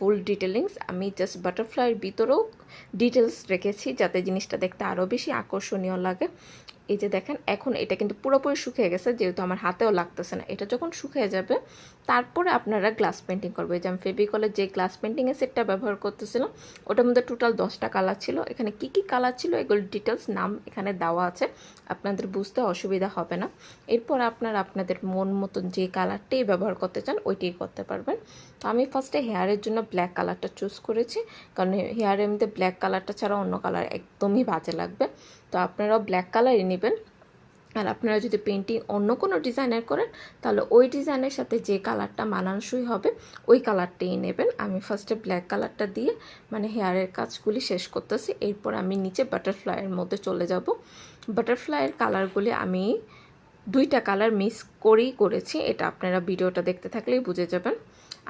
ফুল detailings. আমি just বাটারফ্লাইয়ের ভিতরেও details রেখেছি যাতে জিনিসটা দেখতে আরও বেশি আকর্ষণীয় লাগে। এই যে দেখেন এখন এটা কিন্তু পুরোপুরি শুকিয়ে গেছে, যেহেতু আমার হাতেও লাগতেছে না। এটা যখন শুকিয়ে যাবে তারপরে আপনারা গ্লাস পেন্টিং করবে। যে আমি ফেভিকলের যে গ্লাস পেন্টিংয়ের সেটটা ব্যবহার করতেছিলাম ওটার মধ্যে টোটাল 10টা কালার ছিল। এখানে কি কি কালার ছিল এগুলোর ডিটেলস নাম এখানে দেওয়া আছে, আপনাদের বুঝতে অসুবিধা হবে না। এরপর আপনারা আপনাদের মন মতন যে কালারটাই ব্যবহার করতে চান ওইটাই করতে পারবেন। তো আমি ফার্স্টে হেয়ারের জন্য ব্ল্যাক কালারটা চুজ করেছি, কারণ হেয়ারের মধ্যে ব্ল্যাক কালারটা ছাড়া অন্য কালার একদমই বাজে লাগবে। তো আপনারাও ব্ল্যাক কালারই নেবেন। আর আপনারা যদি পেন্টিং অন্য কোনো ডিজাইনের করেন তাহলে ওই ডিজাইনের সাথে যে কালারটা মানানসই হবে ওই কালারটাই নেবেন। আমি ফার্স্টে ব্ল্যাক কালারটা দিয়ে মানে হেয়ারের কাজগুলি শেষ করতেছি। এরপর আমি নিচে বাটারফ্লাইয়ের মধ্যে চলে যাব। বাটারফ্লাইয়ের কালারগুলি আমি 2টা কালার মিক্স করেই করেছি, এটা আপনারা ভিডিওটা দেখতে থাকলেই বুঝে যাবেন।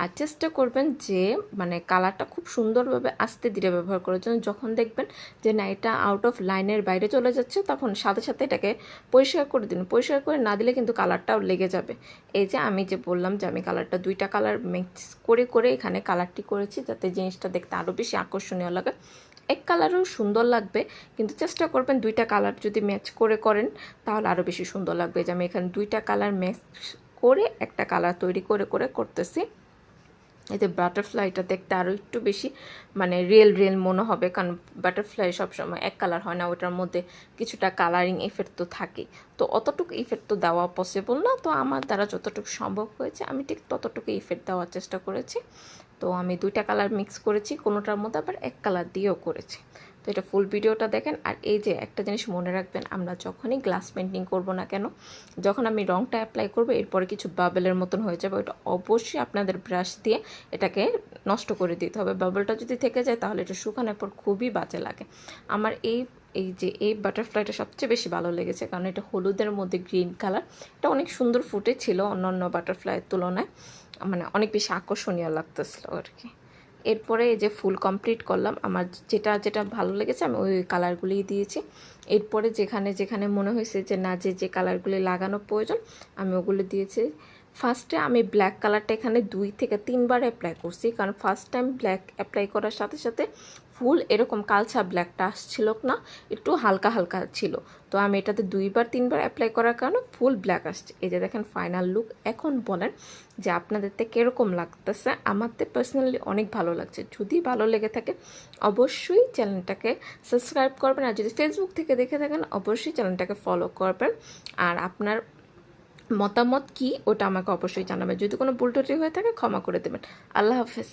আর চেষ্টা করবেন যে মানে কালারটা খুব সুন্দরভাবে আস্তে ধীরে ব্যবহার করার জন্য। যখন দেখবেন যে না এটা আউট অফ লাইনের বাইরে চলে যাচ্ছে তখন সাথে সাথে এটাকে পরিষ্কার করে দিন। পরিষ্কার করে না দিলে কিন্তু কালারটাও লেগে যাবে। এই যে আমি যে বললাম যে আমি কালারটা 2টা কালার মিক্স করে করে এখানে কালারটি করেছি যাতে জিনিসটা দেখতে আরও বেশি আকর্ষণীয় লাগে। এক কালারও সুন্দর লাগবে, কিন্তু চেষ্টা করবেন 2টা কালার যদি ম্যাচ করে করেন তাহলে আরও বেশি সুন্দর লাগবে। যে আমি এখানে 2টা কালার ম্যাচ করে একটা কালার তৈরি করে করে করতেছি। এতে বাটারফ্লাইটা দেখতে আরও একটু বেশি মানে রিয়েল মনে হবে, কারণ বাটারফ্লাই সবসময় এক কালার হয় না, ওটার মধ্যে কিছুটা কালারিং ইফেক্ট তো থাকে। তো অতটুকু ইফেক্ট তো দেওয়া পসিবল না, তো আমার দ্বারা যতটুকু সম্ভব হয়েছে আমি ঠিক ততটুকু ইফেক্ট দেওয়ার চেষ্টা করেছি। তো আমি 2টা কালার মিক্স করেছি, কোনোটার মধ্যে আবার এক কালার দিয়েও করেছি। তো এটা ফুল ভিডিওটা দেখেন। আর এই যে একটা জিনিস মনে রাখবেন, আমরা যখনই গ্লাস পেন্টিং করব না কেন, যখন আমি রংটা অ্যাপ্লাই করব এরপরে কিছু বাবেলের মতন হয়ে যাবে, ওটা অবশ্যই আপনাদের ব্রাশ দিয়ে এটাকে নষ্ট করে দিতে হবে। বাবলটা যদি থেকে যায় তাহলে এটা শুকানোর পর খুবই বাজে লাগে। আমার এই বাটারফ্লাইটা সবচেয়ে বেশি ভালো লেগেছে, কারণ এটা হলুদের মধ্যে গ্রিন কালার, এটা অনেক সুন্দর ফুটেছিল অন্যান্য বাটারফ্লাইয়ের তুলনায়, মানে অনেক বেশি আকর্ষণীয় লাগতেছিল আর কি। এরপরে এই যে ফুল কমপ্লিট করলাম, আমার যেটা যেটা ভালো লেগেছে আমি ওই কালারগুলিই দিয়েছি। এরপরে যেখানে যেখানে মনে হয়েছে যে না যে কালারগুলি লাগানো প্রয়োজন আমি ওগুলো দিয়েছি। ফার্স্টে আমি ব্ল্যাক কালারটা এখানে 2 থেকে 3 বার অ্যাপ্লাই করছি, কারণ ফার্স্ট টাইম ব্ল্যাক অ্যাপ্লাই করার সাথে সাথে ফুল এরকম কালচা ব্ল্যাকটা আসছিল না, একটু হালকা হালকা ছিল। তো আমি এটাতে 2 বার 3 বার অ্যাপ্লাই করার কারণে ফুল ব্ল্যাক আসছে। এই যে দেখেন ফাইনাল লুক। এখন বলেন যে আপনাদেরতে কীরকম লাগতেছে। আমারতে পার্সোনালি অনেক ভালো লাগছে। যদি ভালো লেগে থাকে অবশ্যই চ্যানেলটাকে সাবস্ক্রাইব করবেন, আর যদি ফেসবুক থেকে দেখে থাকেন অবশ্যই চ্যানেলটাকে ফলো করবেন। আর আপনার মতামত কি ওটা আমাকে অবশ্যই জানাবেন। যদি কোনো ভুল ত্রুটি হয়ে থাকে ক্ষমা করে দেবেন। আল্লাহ হাফেজ।